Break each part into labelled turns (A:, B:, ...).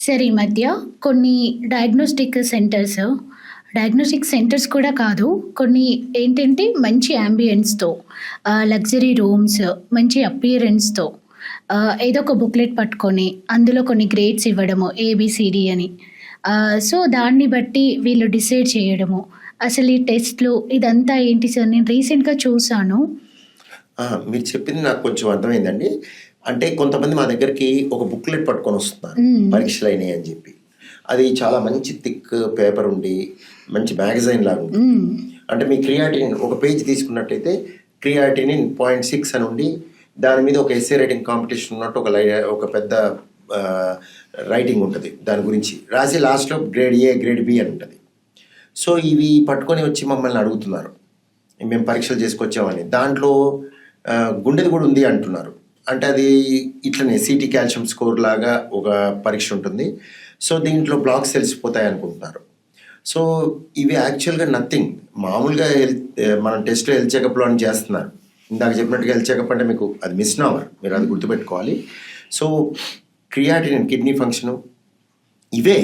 A: సరే ఈ మధ్య కొన్ని డయాగ్నోస్టిక్ సెంటర్స్ కూడా కాదు. కొన్ని ఏంటంటే మంచి యాంబియన్స్‌తో లగ్జరీ రూమ్స్, మంచి అపియరెన్స్‌తో ఏదో ఒక బుక్‌లెట్ పట్టుకొని అందులో కొన్ని గ్రేడ్స్ ఇవ్వడము ఏబీసీడీ అని. సో, దాన్ని బట్టి వీళ్ళు డిసైడ్ చేయడము. అసలు ఈ టెస్ట్‌లు ఇదంతా ఏంటి సార్? నేను రీసెంట్‌గా చూసాను.
B: మీరు చెప్పింది నాకు కొంచెం అర్థమైందండి. అంటే కొంతమంది మా దగ్గరికి ఒక బుక్‌లెట్ పట్టుకొనొస్తున్నారు.
A: హ్మ్.
B: పరీక్షలయినాయి అని జెప్పి. అది చాలా మంచి థిక్ పేపర్ ఉండి, మంచి మ్యాగజైన్ లాగా ఉంటుంది.
A: హ్మ్.
B: అంటే మీ క్రియాటినిన్ ఒక పేజ్ తీసుకున్నట్టయితే క్రియాటినిన్ 0.6 అని ఉండి, దాని మీద ఒక ఎస్సే రైటింగ్ కాంపిటీషన్ ఉన్నట్టు ఒక పెద్ద రైటింగ్ ఉంటది. దాని గురించి రాసి లాస్ట్‌లో గ్రేడ్ ఏ, గ్రేడ్ బి అని ఉంటది. సో, ఇవి పట్టుకొని వచ్చి మమ్మల్ని అడుగుతున్నారు. మేము పరీక్షలు చేసుకొచ్చామని. దాంట్లో గుండెది కూడా ఉంది అంటున్నారు. అంటే అది ఇట్లనే సిటీ కాల్షియం స్కోర్ లాగా ఒక పరీక్ష ఉంటుంది. సో, దీంట్లో బ్లాక్స్ తెలిసిపోతాయి అనుకుంటున్నారు. సో, ఇవి యాక్చువల్‌గా నథింగ్. మామూలుగా మనం టెస్ట్‌లో హెల్త్ చెకప్‌లో అని చేస్తున్నారు. ఇందాక చెప్పినట్టుగా హెల్త్ చెకప్ అంటే మీకు అది మిస్‌నామర్. మీరు అది గుర్తుపెట్టుకోవాలి. సో, క్రియాటినిన్ కిడ్నీ ఫంక్షను ఇవే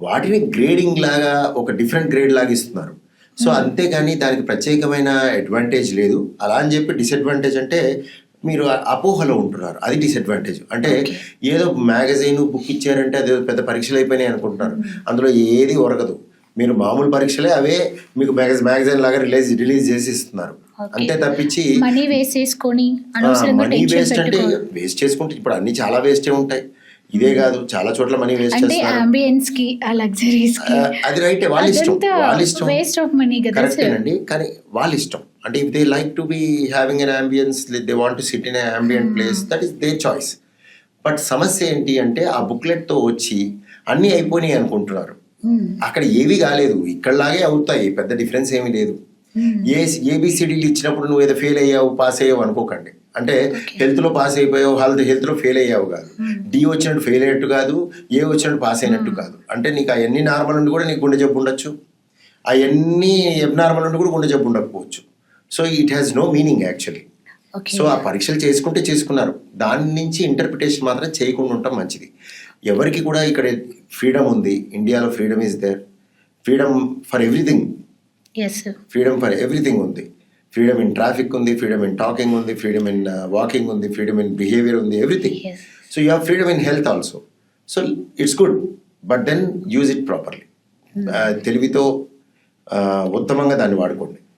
B: వాటిని గ్రేడింగ్ లాగా ఒక డిఫరెంట్ గ్రేడ్ లాగా ఇస్తున్నారు. సో, అంతేగాని దానికి ప్రత్యేకమైన అడ్వాంటేజ్ లేదు. అలా అని చెప్పి డిసడ్వాంటేజ్ అంటే మీరు అపోహలో ఉంటున్నారు. అది డిసడ్వాంటేజ్. అంటే ఏదో మ్యాగజైన్ బుక్ ఇచ్చారంటే అది పెద్ద పరీక్షలు అయిపోయినాయి అనుకుంటున్నారు. అందులో ఏది ఒరగదు. మీరు మామూలు పరీక్షలే అవే మీకు మ్యాగజైన్ లాగా రిలీజ్ చేసి ఇస్తున్నారు. అంతే తప్పించి
A: మనీ వేస్ట్ చేసుకొని అనవసరంగా
B: మనీ
A: టెన్షన్
B: వేస్ట్ అంటే
A: పెట్టుకో
B: వేస్ట్ చేసుకుంటే ఇప్పుడు అన్ని చాలా వేస్టే ఉంటాయి. ఇదే కాదు చాలా చోట్ల మనీ వేస్ట్
A: అంటే
B: చేస్తున్నారు.
A: యాంబియన్స్‌కి, ఆ లగ్జరీస్‌కి
B: అది రైటే వాళ్ళ ఇష్టం.
A: అదంతా
B: వాళ్ళ ఇష్టం.
A: వేస్ట్ ఆఫ్ మనీ కదా సార్.
B: కరెక్టేనండి. కానీ వాళ్ళ ఇష్టం. అంటే if they like to be having an ambience, they want to sit in a ambient place, that is their choice. But సమస్య ఏంటి అంటే ఆ బుక్లెట్‌తో వచ్చి అన్నీ అయిపోయినాయి అనుకుంటున్నారు. అక్కడ ఏవి కాలేదు. ఇక్కడలాగే అవుతాయి. పెద్ద డిఫరెన్స్ ఏమీ లేదు. ఏబిసిడీలు ఇచ్చినప్పుడు నువ్వు ఏదో ఫెయిల్ అయ్యావు, పాస్ అయ్యావు అనుకోకండి. అంటే హెల్త్లో పాస్ అయిపోయావు, హెల్త్లో ఫెయిల్ అయ్యావు కాదు. డి వచ్చినట్టు ఫెయిల్ అయినట్టు కాదు, ఏ వచ్చినట్టు పాస్ అయినట్టు కాదు. అంటే నీకు అవన్నీ నార్మల్ ఉండి కూడా నీకు గుండె జబ్బు ఉండొచ్చు, అవన్నీ ఎబ్నార్మల్ ఉండి కూడా గుండె జబ్బు ఉండకపోవచ్చు. So it has no meaning actually. So ఆ పరీక్షలు చేసుకుంటే చేసుకున్నారు. దాని నుంచి ఇంటర్ప్రిటేషన్ మాత్రం చేయకుండా ఉండటం మంచిది. ఎవరికి కూడా ఇక్కడ ఫ్రీడమ్ ఉంది. ఇండియాలో freedom is there. Freedom for everything.
A: Yes sir.
B: Freedom for everything ఉంది. ఫ్రీడమ్ ఇన్ ట్రాఫిక్ ఉంది, ఫ్రీడమ్ ఇన్ టాకింగ్ ఉంది, ఫ్రీడమ్ ఇన్ వాకింగ్ ఉంది, ఫ్రీడమ్ ఇన్ బిహేవియర్ ఉంది, everything.
A: Yes.
B: So you have freedom in health also. So it's good, but then use it properly. తెలివితో ఉత్తమంగా దాన్ని వాడుకోండి.